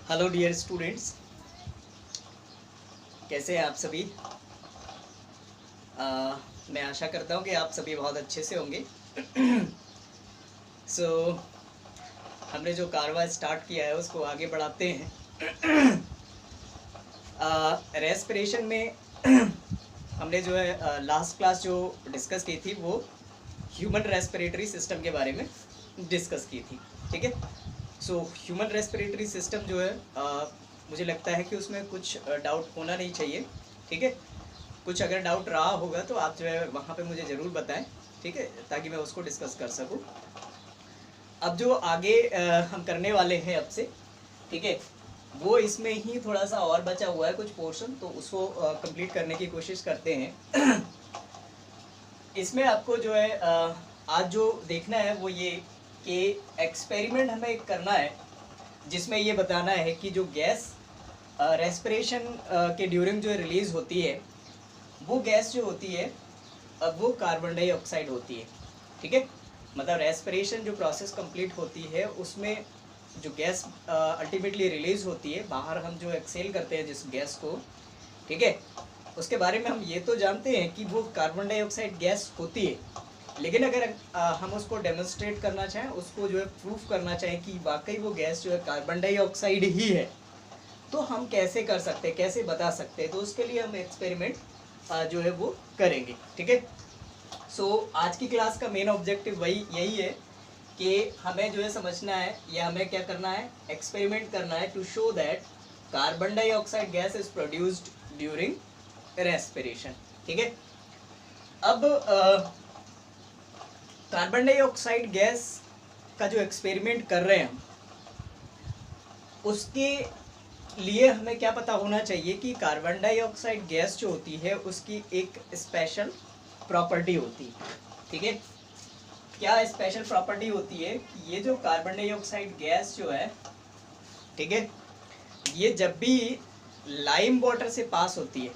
Hello dear students, कैसे हैं आप सभी। मैं आशा करता हूँ कि आप सभी बहुत अच्छे से होंगे। हमने जो कारवा स्टार्ट किया है उसको आगे बढ़ाते हैं। रेस्पिरेशन में हमने जो है लास्ट क्लास जो डिस्कस की थी वो ह्यूमन रेस्पिरेटरी सिस्टम के बारे में डिस्कस की थी। ठीक है, ह्यूमन रेस्पिरेटरी सिस्टम जो है मुझे लगता है कि उसमें कुछ डाउट होना नहीं चाहिए। ठीक है, कुछ अगर डाउट रहा होगा तो आप जो है वहाँ पे मुझे ज़रूर बताएं, ठीक है, ताकि मैं उसको डिस्कस कर सकूं। अब जो आगे हम करने वाले हैं अब से, ठीक है, वो इसमें ही थोड़ा सा और बचा हुआ है कुछ पोर्शन, तो उसको कंप्लीट करने की कोशिश करते हैं। इसमें आपको जो है आज जो देखना है वो ये कि एक्सपेरिमेंट हमें करना है जिसमें ये बताना है कि जो गैस रेस्पिरेशन के ड्यूरिंग जो रिलीज़ होती है वो गैस जो होती है अब वो कार्बन डाइऑक्साइड होती है। ठीक है, मतलब रेस्पिरेशन जो प्रोसेस कंप्लीट होती है उसमें जो गैस अल्टीमेटली रिलीज़ होती है बाहर, हम जो एक्सेल करते हैं जिस गैस को, ठीक है, उसके बारे में हम ये तो जानते हैं कि वो कार्बन डाइऑक्साइड गैस होती है। लेकिन अगर हम उसको डेमोन्स्ट्रेट करना चाहें, उसको जो है प्रूफ करना चाहें कि वाकई वो गैस जो है कार्बन डाइऑक्साइड ही है, तो हम कैसे कर सकते हैं, कैसे बता सकते हैं, तो उसके लिए हम एक्सपेरिमेंट जो है वो करेंगे। ठीक है, आज की क्लास का मेन ऑब्जेक्टिव यही है कि हमें जो है समझना है या हमें क्या करना है, एक्सपेरिमेंट करना है to show that carbon dioxide gas is produced during respiration. ठीक है, अब कार्बन डाइऑक्साइड गैस का जो एक्सपेरिमेंट कर रहे हैं हम, उसके लिए हमें क्या पता होना चाहिए कि कार्बन डाइऑक्साइड गैस जो होती है उसकी एक स्पेशल प्रॉपर्टी होती है। ठीक है, क्या स्पेशल प्रॉपर्टी होती है कि ये जो कार्बन डाइऑक्साइड गैस जो है, ठीक है, ये जब भी लाइम वाटर से पास होती है,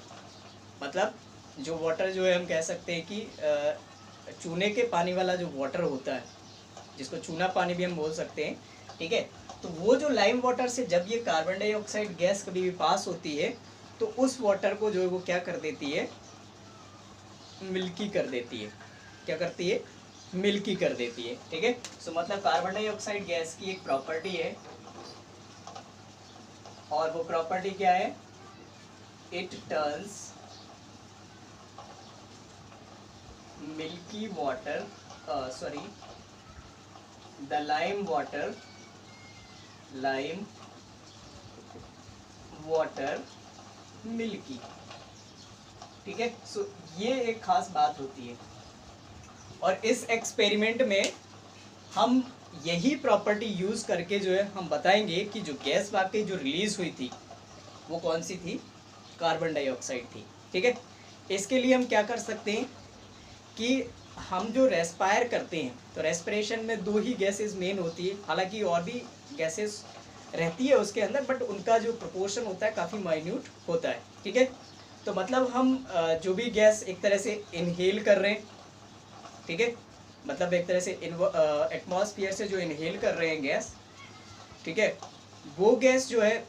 मतलब जो वाटर जो है हम कह सकते हैं कि चूने के पानी वाला जो वाटर होता है जिसको चूना पानी भी हम बोल सकते हैं, ठीक है, तो वो जो लाइम वाटर से जब ये कार्बन डाइऑक्साइड गैस कभी भी पास होती है तो उस वाटर को जो है वो क्या कर देती है, मिल्की कर देती है। क्या करती है, मिल्की कर देती है। ठीक है, मतलब कार्बन डाइऑक्साइड गैस की एक प्रॉपर्टी है और वो प्रॉपर्टी क्या है, it turns milky water the lime water milky. ठीक है, ये एक खास बात होती है और इस एक्सपेरिमेंट में हम यही प्रॉपर्टी यूज करके जो है हम बताएंगे कि जो गैस वाकई जो रिलीज हुई थी वो कौन सी थी, कार्बन डाइऑक्साइड थी। ठीक है, इसके लिए हम क्या कर सकते हैं कि हम जो रेस्पायर करते हैं तो रेस्पिरेशन में दो ही गैसेस मेन होती है, हालांकि और भी गैसेस रहती है उसके अंदर, बट उनका जो प्रोपोर्शन होता है काफ़ी माइन्यूट होता है। ठीक है, तो मतलब हम जो भी गैस एक तरह से इनहेल कर रहे हैं, ठीक है, मतलब एक तरह से एटमॉस्फेयर से जो इनहेल कर रहे हैं गैस, ठीक है, वो गैस जो है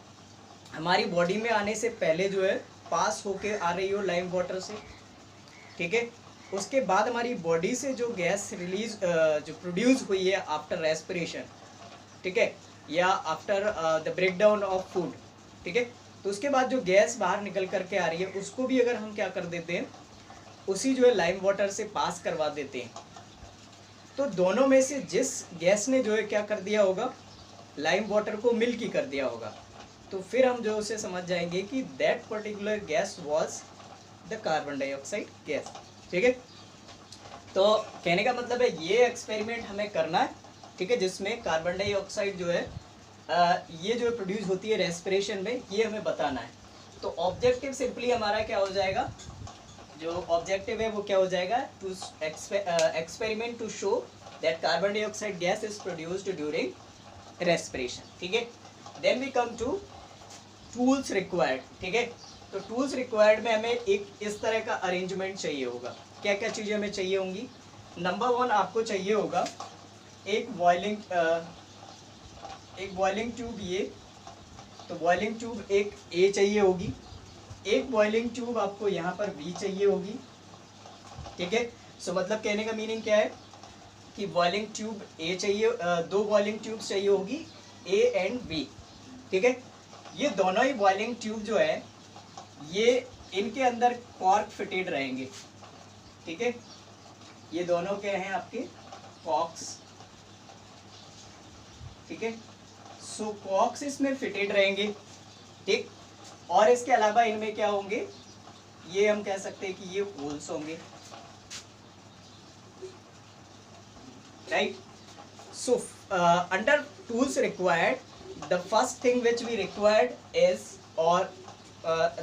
हमारी बॉडी में आने से पहले जो है पास होके आ रही हो लाइम वाटर से। ठीक है, उसके बाद हमारी बॉडी से जो गैस रिलीज जो प्रोड्यूस हुई है आफ्टर रेस्पिरेशन, ठीक है, या after the breakdown of food, ठीक है, तो उसके बाद जो गैस बाहर निकल करके आ रही है उसको भी अगर हम क्या कर देते हैं, उसी जो है लाइम वाटर से पास करवा देते हैं, तो दोनों में से जिस गैस ने जो है क्या कर दिया होगा, लाइम वाटर को मिल्की कर दिया होगा, तो फिर हम जो उसे समझ जाएंगे कि that particular gas was the carbon dioxide gas. ठीक है, तो कहने का मतलब है ये एक्सपेरिमेंट हमें करना है, ठीक है, जिसमें कार्बन डाइऑक्साइड जो है ये जो प्रोड्यूस होती है रेस्पिरेशन में, ये हमें बताना है। तो ऑब्जेक्टिव सिंपली हमारा क्या हो जाएगा, जो ऑब्जेक्टिव है वो क्या हो जाएगा, to experiment to show that carbon dioxide gas is produced during respiration. ठीक है, then we come to tools required. ठीक है, तो टूल्स रिक्वायर्ड में हमें एक इस तरह का अरेंजमेंट चाहिए होगा। क्या क्या चीज़ें हमें चाहिए होंगी, नंबर 1 आपको चाहिए होगा एक बॉइलिंग ट्यूब, ये तो बॉइलिंग ट्यूब एक ए चाहिए होगी, एक बॉइलिंग ट्यूब आपको यहाँ पर बी चाहिए होगी, ठीक है। सो मतलब कहने का मीनिंग क्या है कि बॉइलिंग ट्यूब ए चाहिए, दो बॉइलिंग ट्यूब्स चाहिए होगी ए एंड बी, ठीक है। ये दोनों ही बॉइलिंग ट्यूब जो है ये इनके अंदर कॉर्क फिटेड रहेंगे, ठीक है। ये दोनों क्या हैं आपके कॉक्स, ठीक है। सो कॉक्स इसमें फिटेड रहेंगे, ठीक। और इसके अलावा इनमें क्या होंगे, ये हम कह सकते हैं कि ये होल्स होंगे, right. So under tools required the first thing which we required is और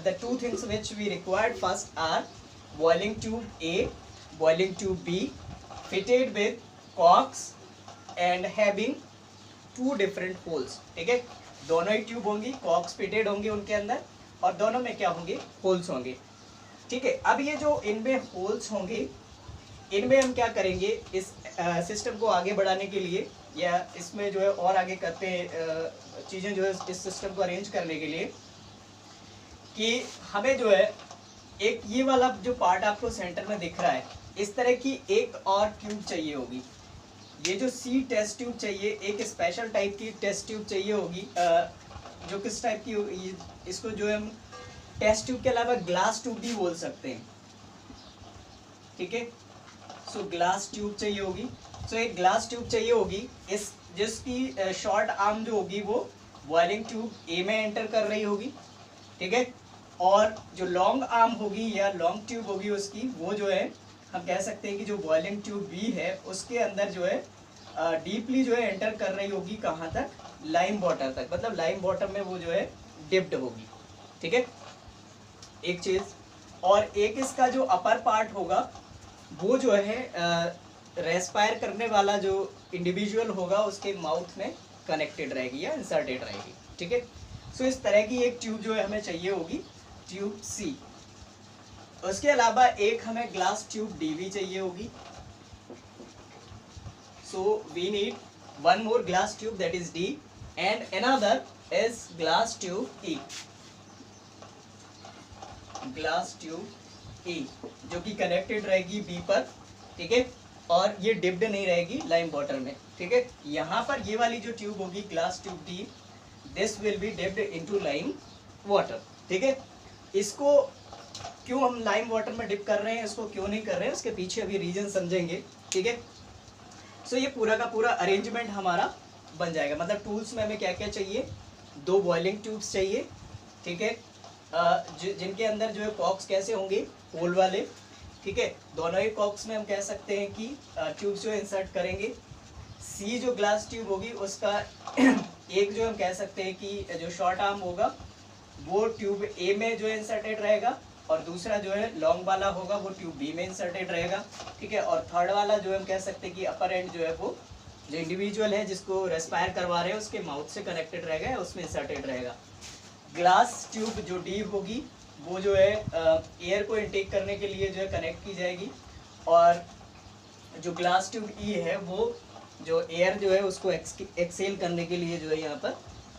the two things which we required first are boiling tube A, boiling tube B, fitted with corks and having two different holes, ठीक है। दोनों ही tube होंगी, COX fitted होंगे उनके अंदर और दोनों में क्या होंगे, होल्स होंगे, ठीक है। अब ये जो इनमें होल्स होंगे इनमें हम क्या करेंगे, इस सिस्टम को आगे बढ़ाने के लिए या इसमें जो है और आगे करते हैं चीज़ें जो है इस सिस्टम को अरेंज करने के लिए कि हमें जो है एक ये वाला जो पार्ट आपको सेंटर में दिख रहा है इस तरह की एक और ट्यूब चाहिए होगी। ये जो सी टेस्ट ट्यूब चाहिए, एक स्पेशल टाइप की टेस्ट ट्यूब चाहिए होगी, जो किस टाइप की होगी, इसको जो है हम टेस्ट ट्यूब के अलावा ग्लास ट्यूब भी बोल सकते हैं, ठीक है। सो ग्लास ट्यूब चाहिए होगी, सो एक ग्लास ट्यूब चाहिए होगी इस जिसकी शॉर्ट आर्म जो होगी वो बॉइलिंग ट्यूब ए में एंटर कर रही होगी, ठीक है। और जो लॉन्ग आर्म होगी या लॉन्ग ट्यूब होगी उसकी वो जो है हम कह सकते हैं कि जो बॉइलिंग ट्यूब बी है उसके अंदर जो है डीपली जो है एंटर कर रही होगी, कहाँ तक, लाइम वाटर तक, मतलब लाइम वाटर में वो जो है डिप्ड होगी, ठीक है, एक चीज़। और एक इसका जो अपर पार्ट होगा वो जो है रेस्पायर करने वाला जो इंडिविजुअल होगा उसके माउथ में कनेक्टेड रहेगी या इंसर्टेड रहेगी, ठीक है। सो इस तरह की एक ट्यूब जो है हमें चाहिए होगी, ट्यूब सी। उसके अलावा एक हमें ग्लास ट्यूब डी भी चाहिए होगी। So we need one more glass tube that is D and another is glass tube E, glass tube E जो कि कनेक्टेड रहेगी बी पर, ठीक है, और ये डिप्ड नहीं रहेगी लाइम वाटर में, ठीक है। यहाँ पर ये वाली जो ट्यूब होगी glass tube D, this will be dipped into lime water, ठीक है। इसको क्यों हम लाइम वाटर में डिप कर रहे हैं, इसको क्यों नहीं कर रहे हैं, उसके पीछे अभी रीजन समझेंगे, ठीक है। सो ये पूरा का पूरा अरेंजमेंट हमारा बन जाएगा। मतलब टूल्स में हमें क्या क्या चाहिए, दो बॉइलिंग ट्यूब्स चाहिए, ठीक है, जिनके अंदर जो है कॉक्स कैसे होंगे, होल वाले, ठीक है। दोनों ही कॉक्स में हम कह सकते हैं कि ट्यूब्स जो है इंसर्ट करेंगे। सी जो ग्लास ट्यूब होगी उसका एक जो हम कह सकते हैं कि जो शॉर्ट आर्म होगा वो ट्यूब ए में जो है इंसर्टेड रहेगा और दूसरा जो है लॉन्ग वाला होगा वो ट्यूब बी में इंसर्टेड रहेगा, ठीक है। और थर्ड वाला जो हम कह सकते हैं कि अपर एंड जो है वो जो इंडिविजुअल है जिसको रेस्पायर करवा रहे हैं उसके माउथ से कनेक्टेड रहेगा, उसमें इंसर्टेड रहेगा। ग्लास ट्यूब जो डी होगी वो जो है एयर को इनटेक करने के लिए जो है कनेक्ट की जाएगी और जो ग्लास ट्यूब ई है वो जो एयर जो है उसको एक्सेल करने के लिए जो है यहाँ पर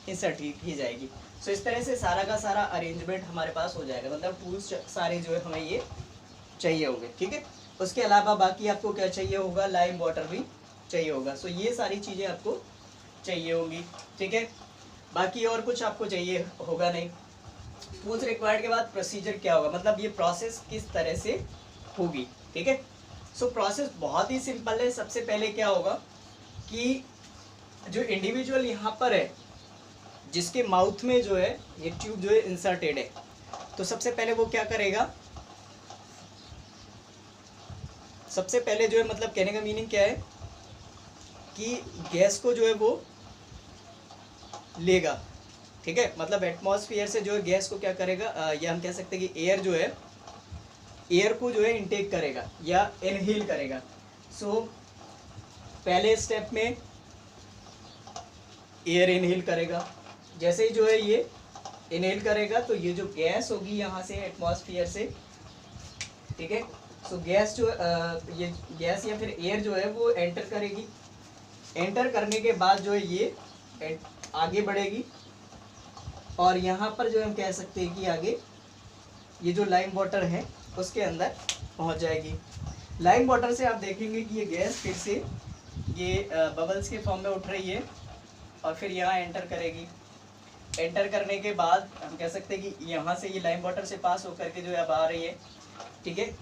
इंसर्ट की जाएगी। सो इस तरह से सारा का सारा अरेंजमेंट हमारे पास हो जाएगा, मतलब टूल्स सारे जो है हमें ये चाहिए होंगे, ठीक है। उसके अलावा बाकी आपको क्या चाहिए होगा, लाइम वाटर भी चाहिए होगा। सो ये सारी चीज़ें आपको चाहिए होंगी, ठीक है। बाकी और कुछ आपको चाहिए होगा नहीं। टूल्स रिक्वायर्ड के बाद प्रोसीजर क्या होगा, मतलब ये प्रोसेस किस तरह से होगी, ठीक है। सो प्रोसेस बहुत ही सिंपल है। सबसे पहले क्या होगा कि जो इंडिविजुअल यहाँ पर है जिसके माउथ में जो है ये ट्यूब जो है इंसर्टेड है, तो सबसे पहले वो क्या करेगा, सबसे पहले जो है मतलब कहने का मीनिंग क्या है कि गैस को जो है वो लेगा, ठीक है। मतलब एटमॉस्फेयर से जो है गैस को क्या करेगा, या हम कह सकते हैं कि एयर जो है एयर को जो है इनटेक करेगा या इनहेल करेगा। सो पहले स्टेप में एयर इनहेल करेगा, जैसे ही जो है ये इनहेल करेगा तो ये जो गैस होगी यहाँ से एटमॉस्फेयर से, ठीक है। सो गैस जो ये गैस या फिर एयर जो है वो एंटर करेगी, एंटर करने के बाद जो है ये आगे बढ़ेगी और यहाँ पर जो हम कह सकते हैं कि आगे ये जो लाइम वाटर है उसके अंदर पहुँच जाएगी। लाइम वाटर से आप देखेंगे कि ये गैस फिर से ये बबल्स के फॉर्म में उठ रही है और फिर यहाँ एंटर करेगी। एंटर करने के बाद हम कह सकते हैं कि यहाँ से ये लाइम वाटर से पास होकर के जो है अब आ रही है, ठीक है।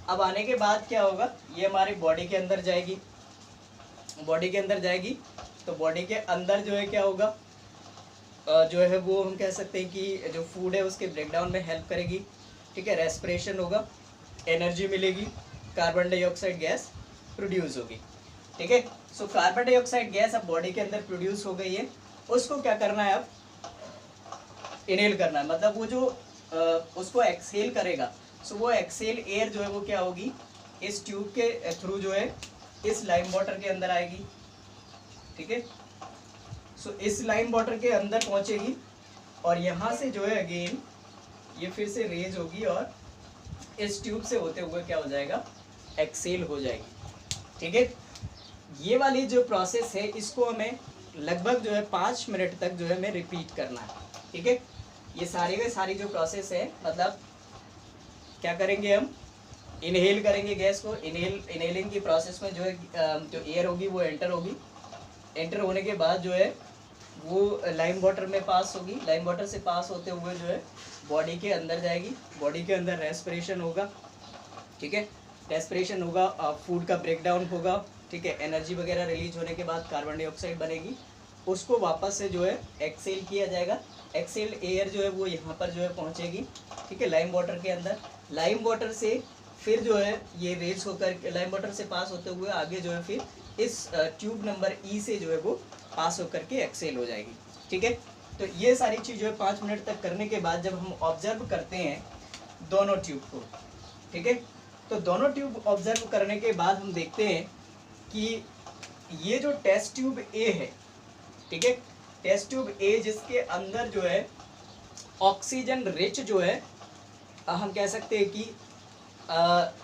अब आने के बाद क्या होगा, ये हमारी बॉडी के अंदर जाएगी। बॉडी के अंदर जाएगी तो बॉडी के अंदर जो है क्या होगा, जो है वो हम कह सकते हैं कि जो फूड है उसके ब्रेकडाउन में हेल्प करेगी, ठीक है। रेस्पिरेशन होगा, एनर्जी मिलेगी, कार्बन डाइऑक्साइड गैस प्रोड्यूस होगी, ठीक है। सो कार्बन डाइऑक्साइड गैस अब बॉडी के अंदर प्रोड्यूस हो गई है, उसको क्या करना है, अब इनहेल करना है, मतलब वो जो उसको एक्सहेल करेगा। सो वो एक्सहेल एयर जो है वो क्या होगी, इस ट्यूब के थ्रू जो है इस लाइम वाटर के अंदर आएगी, ठीक है। सो इस लाइम वाटर के अंदर पहुंचेगी और यहाँ से जो है अगेन ये फिर से रेज होगी और इस ट्यूब से होते हुए क्या हो जाएगा, एक्सहेल हो जाएगी, ठीक है। ये वाली जो प्रोसेस है इसको हमें लगभग जो है 5 मिनट तक जो है हमें रिपीट करना है, ठीक है। ये सारी के सारी जो प्रोसेस है, मतलब क्या करेंगे, हम इनहेल करेंगे गैस को। इनहेलिंग की प्रोसेस में जो है जो एयर होगी वो एंटर होगी। एंटर होने के बाद जो है वो लाइम वाटर में पास होगी। लाइम वाटर से पास होते हुए जो है बॉडी के अंदर जाएगी। बॉडी के अंदर रेस्पिरेशन होगा, ठीक है। रेस्पिरेशन होगा, फूड का ब्रेकडाउन होगा, ठीक है। एनर्जी वगैरह रिलीज होने के बाद कार्बन डाइऑक्साइड बनेगी, उसको वापस से जो है एक्सहेल किया जाएगा। एक्सहेल एयर जो है वो यहाँ पर जो है पहुँचेगी, ठीक है, लाइम वाटर के अंदर। लाइम वाटर से फिर जो है ये रेज होकर लाइम वाटर से पास होते हुए आगे जो है फिर इस ट्यूब नंबर ई से जो है वो पास होकर के एक्सहेल हो जाएगी, ठीक है। तो ये सारी चीज़ जो है 5 मिनट तक करने के बाद जब हम ऑब्जर्व करते हैं दोनों ट्यूब को, ठीक है, तो दोनों ट्यूब ऑब्जर्व करने के बाद हम देखते हैं कि ये जो टेस्ट ट्यूब ए है, ठीक है, टेस्ट ट्यूब ए जिसके अंदर जो है ऑक्सीजन रिच जो है हम कह सकते हैं कि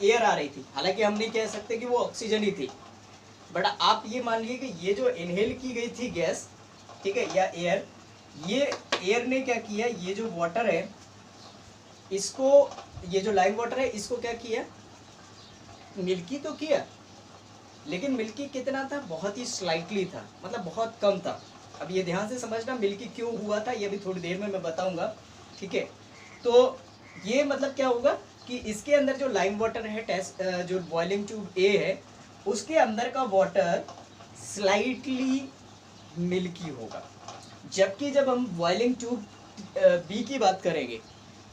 एयर आ रही थी। हालांकि हम नहीं कह सकते कि वो ऑक्सीजन ही थी, बट आप ये मान लीजिए कि ये जो इनहेल की गई थी गैस, ठीक है, या एयर, ये एयर ने क्या किया, ये जो वाटर है इसको, ये जो लाइम वाटर है इसको क्या किया, मिल्की तो किया, लेकिन मिल्की कितना था, बहुत ही स्लाइटली था, मतलब बहुत कम था। अब ये ध्यान से समझना मिल्की क्यों हुआ था, ये भी थोड़ी देर में मैं बताऊंगा, ठीक है। तो ये मतलब क्या होगा कि इसके अंदर जो लाइम वाटर है, टेस्ट जो बॉइलिंग ट्यूब ए है उसके अंदर का वाटर स्लाइटली मिल्की होगा, जबकि जब हम बॉइलिंग ट्यूब बी की बात करेंगे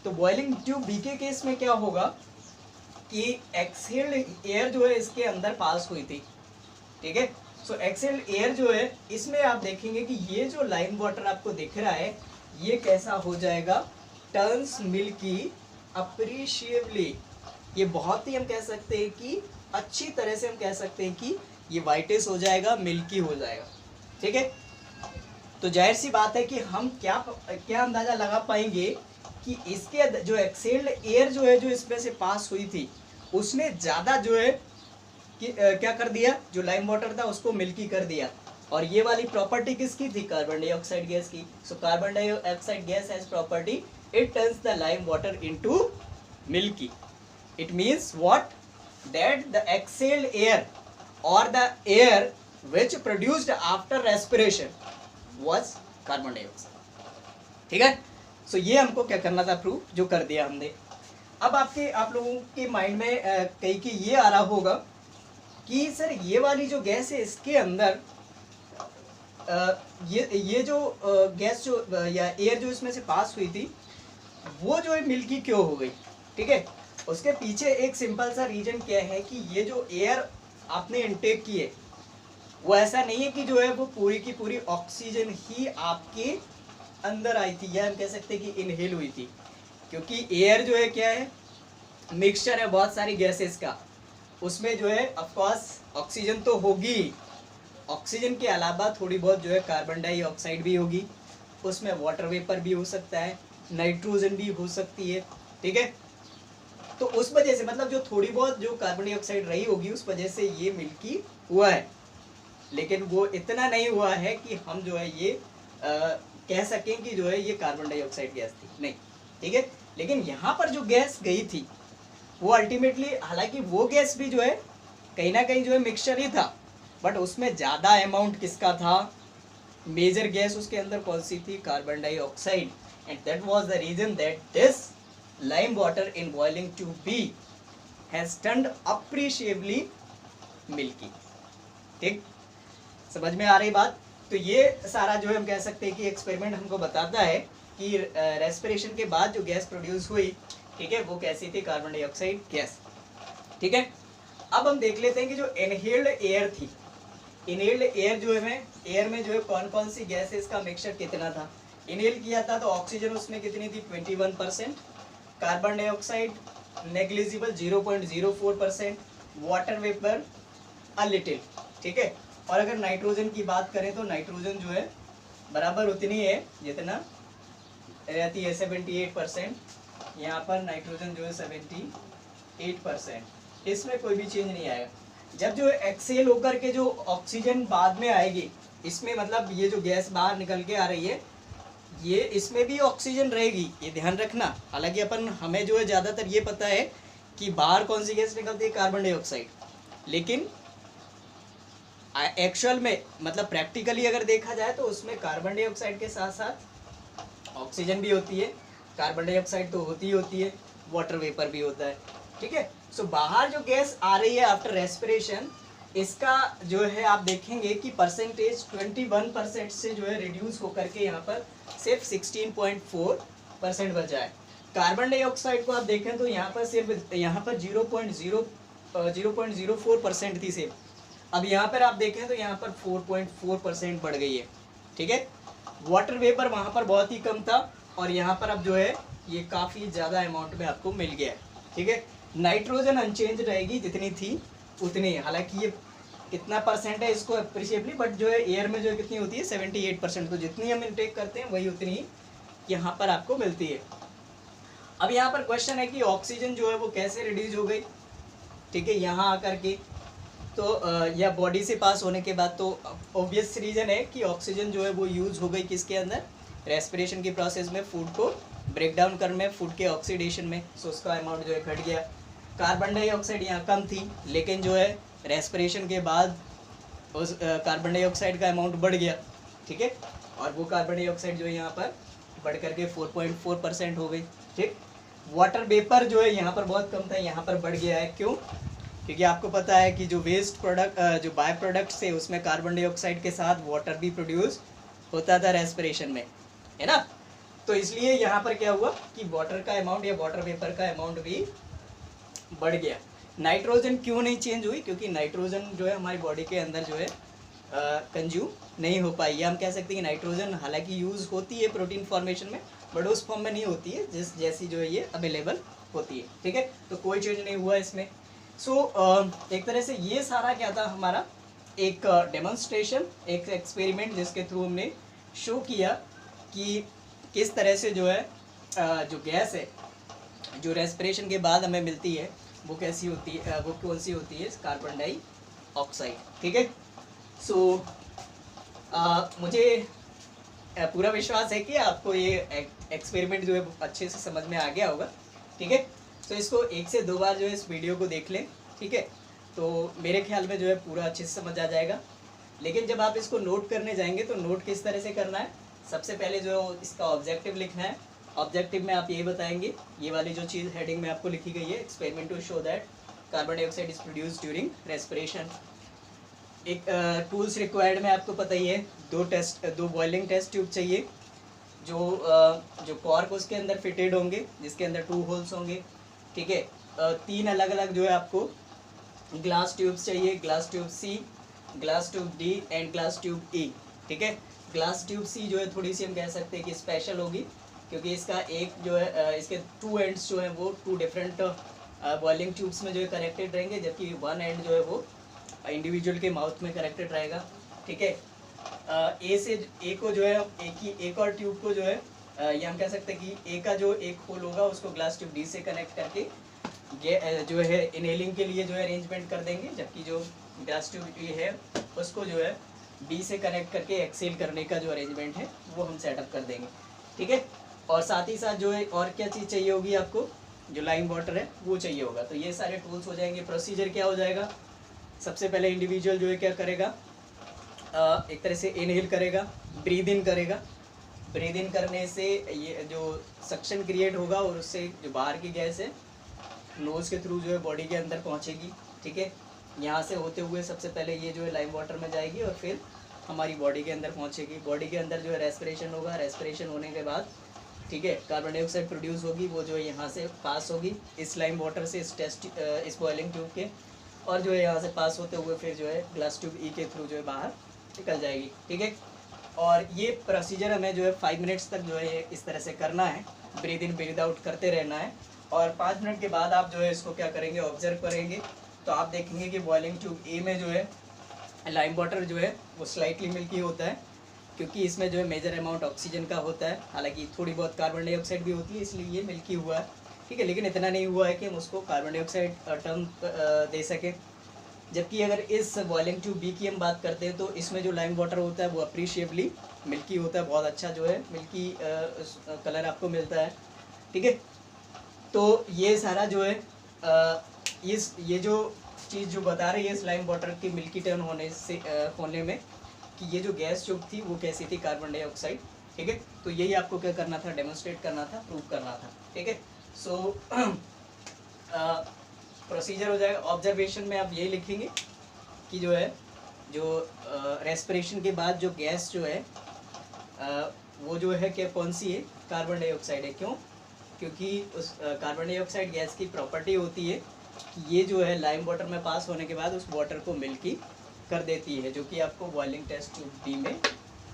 तो बॉइलिंग ट्यूब बी के केस में क्या होगा कि एक्सहेल्ड एयर जो है इसके अंदर पास हुई थी, ठीक है। सो एक्सहेल्ड एयर जो है इसमें आप देखेंगे कि ये जो लाइम वाटर आपको दिख रहा है ये कैसा हो जाएगा, टर्न्स मिल्की अप्रिशिएबली। ये बहुत ही हम कह सकते हैं कि अच्छी तरह से हम कह सकते हैं कि ये वाइटिश हो जाएगा, मिल्की हो जाएगा, ठीक है। तो जाहिर सी बात है कि हम क्या अंदाजा लगा पाएंगे कि इसके जो एक्सहेल्ड एयर जो है जो इसमें से पास हुई थी उसने ज़्यादा जो है कि क्या कर दिया, जो लाइम वाटर था उसको मिल्की कर दिया। और ये वाली प्रॉपर्टी किसकी थी, कार्बन डाइऑक्साइड गैस की। So carbon dioxide gas has property it turns the lime water into milky. It means what, that the exhaled air or the air which produced after respiration was carbon dioxide, ठीक है। सो ये हमको क्या करना था, proof जो कर दिया हमने। अब आप लोगों के माइंड में कहीं कि ये आ रहा होगा कि सर ये वाली जो गैस है इसके अंदर ये जो गैस जो या एयर जो इसमें से पास हुई थी वो जो है मिल्की क्यों हो गई, ठीक है। उसके पीछे एक सिंपल सा रीजन क्या है कि ये जो एयर आपने इनटेक की है वो ऐसा नहीं है कि जो है वो पूरी की पूरी ऑक्सीजन ही आपके अंदर आई थी, या हम कह सकते हैं कि इनहेल हुई थी, क्योंकि एयर जो है क्या है, मिक्सचर है बहुत सारी गैसेस का। उसमें जो है ऑफकोर्स ऑक्सीजन तो होगी, ऑक्सीजन के अलावा थोड़ी बहुत जो है कार्बन डाइऑक्साइड भी होगी, उसमें वाटर वेपर भी हो सकता है, नाइट्रोजन भी हो सकती है, ठीक है। तो उस वजह से मतलब जो थोड़ी बहुत जो कार्बन डाइऑक्साइड रही होगी उस वजह से ये मिल्की हुआ है, लेकिन वो इतना नहीं हुआ है कि हम जो है ये कह सकें कि जो है ये कार्बन डाइऑक्साइड गैस थी, नहीं, ठीक है। लेकिन यहाँ पर जो गैस गई थी वो अल्टीमेटली, हालांकि वो गैस भी जो है कहीं ना कहीं जो है मिक्सचर ही था, बट उसमें ज़्यादा अमाउंट किसका था, मेजर गैस उसके अंदर कौन सी थी, carbon dioxide. And that was the reason that this lime water in boiling tube B has turned appreciably milky. ठीक, समझ में आ रही बात। तो ये सारा जो है हम कह सकते हैं कि एक्सपेरिमेंट हमको बताता है कि रेस्पिरेशन के बाद जो गैस प्रोड्यूस हुई, ठीक है, वो कैसी थी, कार्बन डाइऑक्साइड गैस। ठीक है, अब हम देख लेते हैं कि जो इनहेल्ड एयर थी, इनहेल्ड एयर जो है, एयर में जो है कौन कौन सी गैसेस का मिक्सचर कितना था। इनहेल किया था तो ऑक्सीजन उसमें कितनी थी, 21%, carbon dioxide negligible 0.04%, water vapour a little, ठीक है। और अगर नाइट्रोजन की बात करें तो नाइट्रोजन जो है बराबर उतनी है जितना रहती है, 78%। यहाँ पर नाइट्रोजन जो है 78%, इसमें कोई भी चेंज नहीं आएगा। जब जो एक्सेल होकर के जो ऑक्सीजन बाद में आएगी, इसमें मतलब ये जो गैस बाहर निकल के आ रही है, ये इसमें भी ऑक्सीजन रहेगी, ये ध्यान रखना। हालांकि हमें जो है ज़्यादातर ये पता है कि बाहर कौन सी गैस निकलती है, कार्बन डाइऑक्साइड, लेकिन एक्चुअल में मतलब प्रैक्टिकली अगर देखा जाए तो उसमें कार्बन डाइऑक्साइड के साथ साथ ऑक्सीजन भी होती है, कार्बन डाइऑक्साइड तो होती ही होती है, वाटर वेपर भी होता है, ठीक है। सो बाहर जो गैस आ रही है आफ्टर रेस्पिरेशन, इसका जो है आप देखेंगे कि परसेंटेज 21% से जो है रिड्यूस होकर के यहाँ पर सिर्फ 16.4% बचा है। कार्बन डाइऑक्साइड को आप देखें तो यहाँ पर सिर्फ 0.04% थी सिर्फ, अब यहाँ पर आप देखें तो यहाँ पर 4.4% बढ़ गई है, ठीक है। वाटर वेपर वहाँ पर बहुत ही कम था और यहाँ पर अब जो है ये काफ़ी ज़्यादा अमाउंट में आपको मिल गया है, ठीक है। नाइट्रोजन अनचेंज रहेगी जितनी थी उतनी, हालांकि ये कितना परसेंट है इसको अप्रिशिएबली, बट जो है एयर में जो कितनी होती है 78%, तो जितनी हम इनटेक करते हैं वही उतनी यहाँ पर आपको मिलती है। अब यहाँ पर क्वेश्चन है कि ऑक्सीजन जो है वो कैसे रिड्यूस हो गई, ठीक है, यहाँ आकर के, तो या बॉडी से पास होने के बाद, तो ऑब्वियस रीजन है कि ऑक्सीजन जो है वो यूज़ हो गई किसके अंदर, रेस्पिरेशन की प्रोसेस में, फूड को ब्रेक डाउन करने में, फूड के ऑक्सीडेशन में, सो उसका अमाउंट जो है घट गया। कार्बन डाइऑक्साइड यहाँ कम थी, लेकिन जो है रेस्पिरेशन के बाद उस कार्बन डाइऑक्साइड का अमाउंट बढ़ गया, ठीक है, और वो कार्बन डाइऑक्साइड जो है यहाँ पर बढ़ करके 4.4% हो गई, ठीक। वाटर वेपर जो है यहाँ पर बहुत कम था, यहाँ पर बढ़ गया है, क्यों, क्योंकि आपको पता है कि जो वेस्ट प्रोडक्ट, जो बाय प्रोडक्ट्स थे उसमें कार्बन डाइऑक्साइड के साथ वाटर भी प्रोड्यूस होता था रेस्पिरेशन में, है ना। तो इसलिए यहाँ पर क्या हुआ कि वाटर का अमाउंट या वाटर वेपर का अमाउंट भी बढ़ गया। नाइट्रोजन क्यों नहीं चेंज हुई, क्योंकि नाइट्रोजन जो है हमारी बॉडी के अंदर जो है कंज्यूम नहीं हो पाई, या हम कह सकते हैं कि नाइट्रोजन हालांकि यूज़ होती है प्रोटीन फॉर्मेशन में, बट उस फॉर्म में नहीं होती है जैसी जो है ये अवेलेबल होती है, ठीक है। तो कोई चेंज नहीं हुआ इसमें। सो एक तरह से ये सारा क्या था, हमारा एक डेमोन्स्ट्रेशन, एक एक्सपेरिमेंट जिसके थ्रू हमने शो किया कि किस तरह से जो है जो गैस है जो रेस्पिरेशन के बाद हमें मिलती है वो कैसी होती है, वो कौन सी होती है, कार्बन डाइऑक्साइड, ठीक है। सो मुझे पूरा विश्वास है कि आपको ये एक्सपेरिमेंट जो है अच्छे से समझ में आ गया होगा, ठीक है। तो इसको 1 से 2 बार जो है इस वीडियो को देख लें, ठीक है, तो मेरे ख्याल में जो है पूरा अच्छे से समझ आ जाएगा। लेकिन जब आप इसको नोट करने जाएंगे तो नोट किस तरह से करना है, सबसे पहले जो इसका ऑब्जेक्टिव लिखना है। ऑब्जेक्टिव में आप यही बताएंगे, ये वाली जो चीज़ हेडिंग में आपको लिखी गई है, experiment to show that carbon dioxide is produce during respiration. एक टूल्स रिक्वायर्ड में आपको पता ही है, 2 बॉइलिंग टेस्ट ट्यूब चाहिए, जो कॉर्क उसके अंदर फिटेड होंगे, जिसके अंदर 2 होल्स होंगे, ठीक है। 3 अलग अलग जो है आपको ग्लास ट्यूब्स चाहिए, glass tube C, glass tube D and glass tube E, ठीक है। ग्लास ट्यूब सी जो है थोड़ी सी हम कह सकते हैं कि स्पेशल होगी, क्योंकि इसका एक जो है इसके 2 एंड्स जो हैं वो 2 डिफरेंट बॉइलिंग ट्यूब्स में जो है कनेक्टेड रहेंगे, जबकि 1 एंड जो है वो इंडिविजुअल के माउथ में कनेक्टेड रहेगा, ठीक है। ए को जो है एक और ट्यूब को जो है ये हम कह सकते हैं कि ए का जो एक होल होगा उसको ग्लास ट्यूब डी से कनेक्ट करके जो है इनहेलिंग के लिए जो है अरेंजमेंट कर देंगे, जबकि जो ग्लास ट्यूब ये है उसको जो है बी से कनेक्ट करके एक्सेल करने का जो अरेंजमेंट है वो हम सेटअप कर देंगे, ठीक है। और साथ ही साथ जो है और क्या चीज़ चाहिए होगी आपको, जो लाइम वाटर है वो चाहिए होगा। तो ये सारे टूल्स हो जाएंगे। प्रोसीजर क्या हो जाएगा, सबसे पहले इंडिविजुअल जो है क्या करेगा, एक तरह से इनहेल करेगा, ब्रीद इन करेगा। ब्रीद इन करने से ये जो सक्शन क्रिएट होगा और उससे जो बाहर की गैस है नोज़ के थ्रू जो है बॉडी के अंदर पहुंचेगी, ठीक है। यहाँ से होते हुए सबसे पहले ये जो है लाइम वाटर में जाएगी और फिर हमारी बॉडी के अंदर पहुंचेगी। बॉडी के अंदर जो है रेस्पिरेशन होगा, रेस्पिरेशन होने के बाद, ठीक है, कार्बन डाइऑक्साइड प्रोड्यूस होगी, वो जो है यहाँ से पास होगी इस लाइम वाटर से इस बॉइलिंग ट्यूब के, और जो है यहाँ से पास होते हुए फिर जो है ग्लास ट्यूब ई के थ्रू जो है बाहर निकल जाएगी, ठीक है। और ये प्रोसीजर हमें जो है 5 मिनट्स तक जो है इस तरह से करना है, ब्रीद इन ब्रीद आउट करते रहना है। और 5 मिनट के बाद आप जो है इसको क्या करेंगे, ऑब्जर्व करेंगे, तो आप देखेंगे कि बॉइलिंग ट्यूब ए में जो है लाइम वाटर जो है वो स्लाइटली मिल्की होता है, क्योंकि इसमें जो है मेजर अमाउंट ऑक्सीजन का होता है, हालांकि थोड़ी बहुत कार्बन डाइऑक्साइड भी होती है, इसलिए ये मिल्की हुआ है, ठीक है। लेकिन इतना नहीं हुआ है कि हम उसको कार्बन डाइऑक्साइड टर्म दे सकें। जबकि अगर इस बॉइलिंग ट्यूब बी की हम बात करते हैं तो इसमें जो लाइम वाटर होता है वो अप्रिशिएबली मिल्की होता है, बहुत अच्छा जो है मिल्की कलर आपको मिलता है, ठीक है। तो ये सारा जो है ये जो चीज़ जो बता रही है इस लाइम वाटर की मिल्की टर्न होने में कि ये जो गैस ट्यूब थी वो कैसी थी, कार्बन डाइऑक्साइड, ठीक है। तो यही आपको क्या करना था, डेमोन्स्ट्रेट करना था, प्रूव करना था, ठीक है। सो प्रोसीजर हो जाएगा। ऑब्जर्वेशन में आप यही लिखेंगे कि जो है जो रेस्पिरेशन के बाद जो गैस जो है वो जो है क्या कौन सी है, कार्बन डाइऑक्साइड है। क्यों, क्योंकि उस कार्बन डाइऑक्साइड गैस की प्रॉपर्टी होती है कि ये जो है लाइम वाटर में पास होने के बाद उस वाटर को मिल्की कर देती है, जो कि आपको बॉइलिंग टेस्ट ट्यूब बी में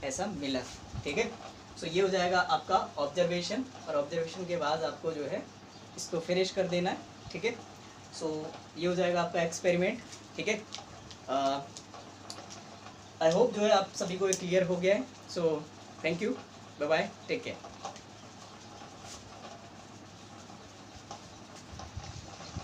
ऐसा मिला, ठीक है। सो ये हो जाएगा आपका ऑब्जर्वेशन, और ऑब्जर्वेशन के बाद आपको जो है इसको फिनिश कर देना है, ठीक है। सो ये हो जाएगा आपका एक्सपेरिमेंट, ठीक है। आई होप जो है आप सभी को क्लियर हो गया है। So thank you, bye bye, take care.